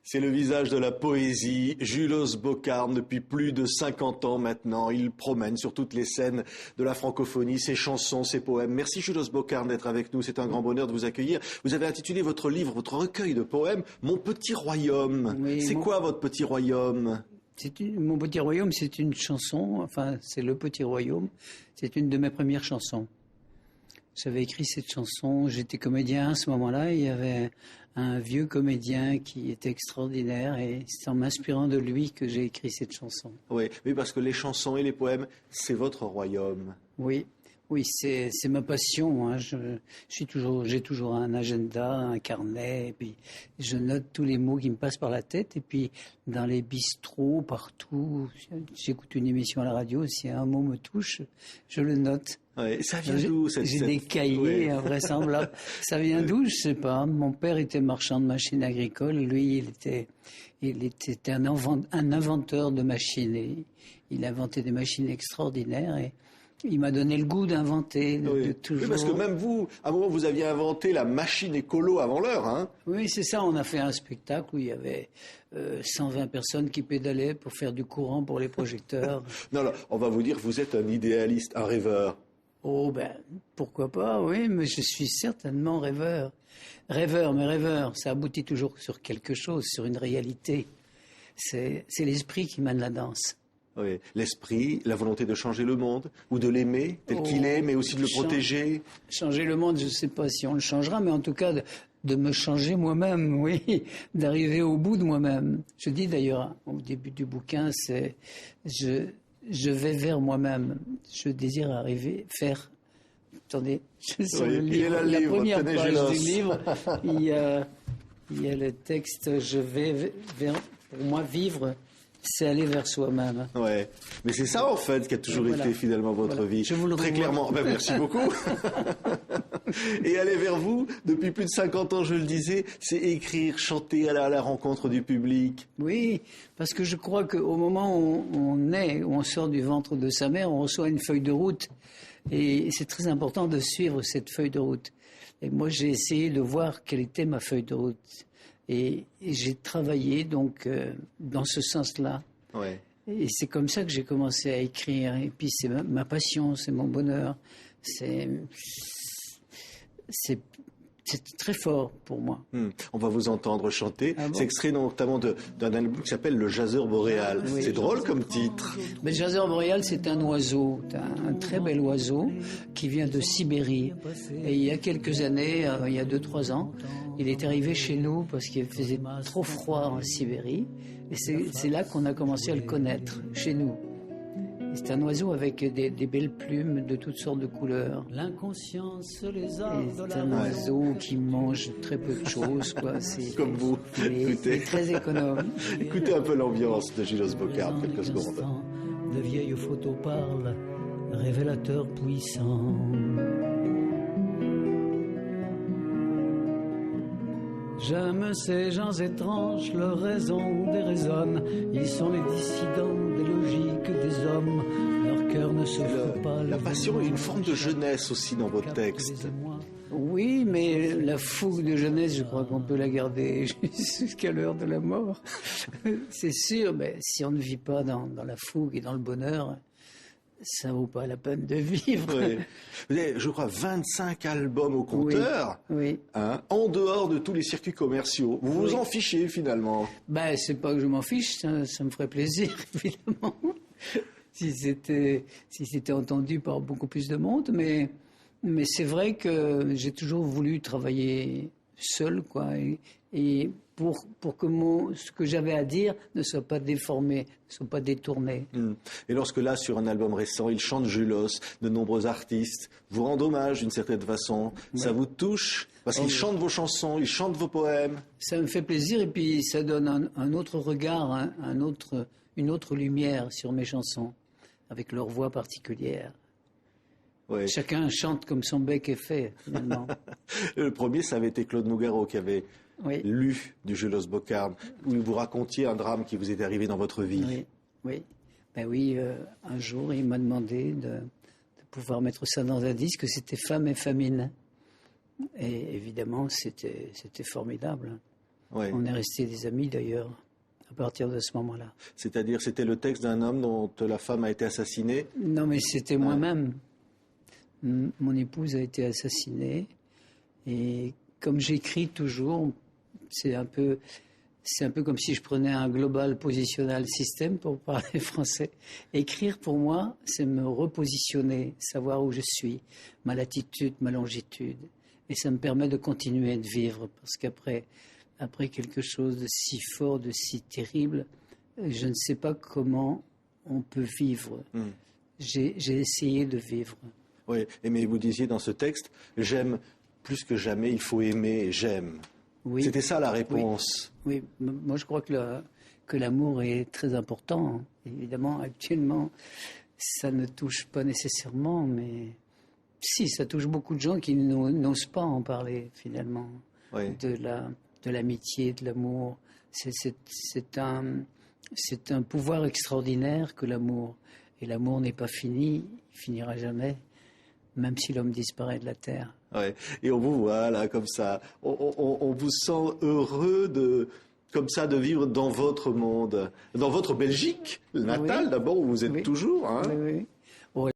C'est le visage de la poésie. Julos Boccarme, depuis plus de 50 ans maintenant, il promène sur toutes les scènes de la francophonie, ses chansons, ses poèmes. Merci Julos Boccarme d'être avec nous, c'est un grand bonheur de vous accueillir. Vous avez intitulé votre livre, votre recueil de poèmes, Mon petit royaume. Oui, c'est quoi votre petit royaume ? Mon petit royaume, c'est une chanson, enfin c'est Le Petit Royaume, c'est une de mes premières chansons. J'avais écrit cette chanson, j'étais comédien à ce moment-là, il y avait un vieux comédien qui était extraordinaire et c'est en m'inspirant de lui que j'ai écrit cette chanson. Oui, parce que les chansons et les poèmes, c'est votre royaume. Oui, c'est ma passion. Hein. J'ai toujours un agenda, un carnet, et puis je note tous les mots qui me passent par la tête. Et puis dans les bistrots, partout, j'écoute une émission à la radio. Si un mot me touche, je le note. Ouais, ça vient d'où J'ai des cahiers invraisemblables. Ça vient d'où? Je sais pas. Mon père était marchand de machines agricoles. Lui, il était un inventeur de machines. Et il inventait des machines extraordinaires et il m'a donné le goût d'inventer. De toujours... Oui, parce que même vous, à un moment, vous aviez inventé la machine écolo avant l'heure, hein ? Oui, c'est ça. On a fait un spectacle où il y avait 120 personnes qui pédalaient pour faire du courant pour les projecteurs. Non, on va vous dire, vous êtes un idéaliste, un rêveur. Oh, pourquoi pas, oui, mais je suis certainement rêveur. Mais rêveur, ça aboutit toujours sur quelque chose, sur une réalité. C'est l'esprit qui mène la danse. Oui, l'esprit, la volonté de changer le monde, ou de l'aimer tel qu'il est, mais aussi de le protéger. Changer le monde, je ne sais pas si on le changera, mais en tout cas de me changer moi-même, oui, d'arriver au bout de moi-même. Je dis d'ailleurs au début du bouquin, c'est je vais vers moi-même. Je désire arriver, faire. Attendez, sur le livre, la première page du livre, il y a le texte. Je vais vers, pour moi, vivre. C'est aller vers soi-même. Ouais, mais c'est ça en fait qui a toujours été finalement votre vie. Je vous le très clairement. Merci beaucoup. Et aller vers vous, depuis plus de 50 ans, je le disais, c'est écrire, chanter, aller à la rencontre du public. Oui, parce que je crois qu'au moment où on sort du ventre de sa mère, on reçoit une feuille de route. Et c'est très important de suivre cette feuille de route. Et moi, j'ai essayé de voir quelle était ma feuille de route. Et j'ai travaillé donc dans ce sens-là. Ouais. Et c'est comme ça que j'ai commencé à écrire. Et puis c'est ma passion, c'est mon bonheur. C'est très fort pour moi. On va vous entendre chanter. Ah bon? C'est extrait notamment d'un album qui s'appelle Le Jazzeur Boréal. Oui. C'est drôle comme titre. Le Jazzeur Boréal, c'est un oiseau, un très bel oiseau qui vient de Sibérie. Et il y a quelques années, il y a 2-3 ans, il est arrivé chez nous parce qu'il faisait trop froid en Sibérie. Et c'est là qu'on a commencé à le connaître, chez nous. C'est un oiseau avec des belles plumes de toutes sortes de couleurs. L'inconscience, les arts de la c'est un oiseau qui mange très peu de choses, quoi. C'est comme vous. Il est très économe. Écoutez un peu l'ambiance de Julos Boccarme, quelques secondes. De vieilles photos parlent, révélateurs puissants. J'aime ces gens étranges, leur raison déraisonne. Ils sont les dissidents des logiques des hommes. Leur cœur ne se fout pas. La passion est une forme de jeunesse aussi dans votre texte. Oui, mais la fougue de jeunesse, je crois qu'on peut la garder jusqu'à l'heure de la mort. C'est sûr, mais si on ne vit pas dans la fougue et dans le bonheur, ça vaut pas la peine de vivre. Oui. Vous avez, je crois, 25 albums au compteur, oui. Hein, en dehors de tous les circuits commerciaux. Vous vous en fichez finalement. C'est pas que je m'en fiche, ça me ferait plaisir, évidemment, si c'était entendu par beaucoup plus de monde, mais c'est vrai que j'ai toujours voulu travailler seul, quoi, et pour que ce que j'avais à dire ne soit pas déformé, ne soit pas détourné. Et lorsque là, sur un album récent, il chante Julos, de nombreux artistes vous rendent hommage d'une certaine façon, ça vous touche parce qu'ils chantent vos chansons, ils chantent vos poèmes. Ça me fait plaisir et puis ça donne un autre regard, une autre lumière sur mes chansons, avec leur voix particulière. Ouais. Chacun chante comme son bec est fait, finalement. Le premier, ça avait été Claude Nougaro qui avait lu du Julos Boccarme, où vous racontiez un drame qui vous est arrivé dans votre vie. Oui. Un jour, il m'a demandé de pouvoir mettre ça dans un disque. C'était Femme et famine. Et évidemment, c'était formidable. Oui. On est restés des amis d'ailleurs à partir de ce moment-là. C'est-à-dire, c'était le texte d'un homme dont la femme a été assassinée? Non, mais c'était moi-même. Mon épouse a été assassinée. Et comme j'écris toujours, c'est un peu comme si je prenais un global positional system pour parler français. Écrire pour moi, c'est me repositionner, savoir où je suis, ma latitude, ma longitude. Et ça me permet de continuer de vivre. Parce qu'après quelque chose de si fort, de si terrible, je ne sais pas comment on peut vivre. J'ai essayé de vivre. Oui, mais vous disiez dans ce texte, j'aime plus que jamais, il faut aimer, j'aime. Oui. C'était ça la réponse. Oui, moi je crois que l'amour est très important. Évidemment, actuellement, ça ne touche pas nécessairement, mais si, ça touche beaucoup de gens qui n'osent pas en parler finalement. Oui. De l'amitié, de l'amour. C'est un pouvoir extraordinaire que l'amour. Et l'amour n'est pas fini, il finira jamais, même si l'homme disparaît de la terre. Ouais. Et on vous voit là comme ça, on vous sent heureux comme ça de vivre dans votre monde, dans votre Belgique natale, oui. D'abord où vous êtes toujours. Hein. Oui.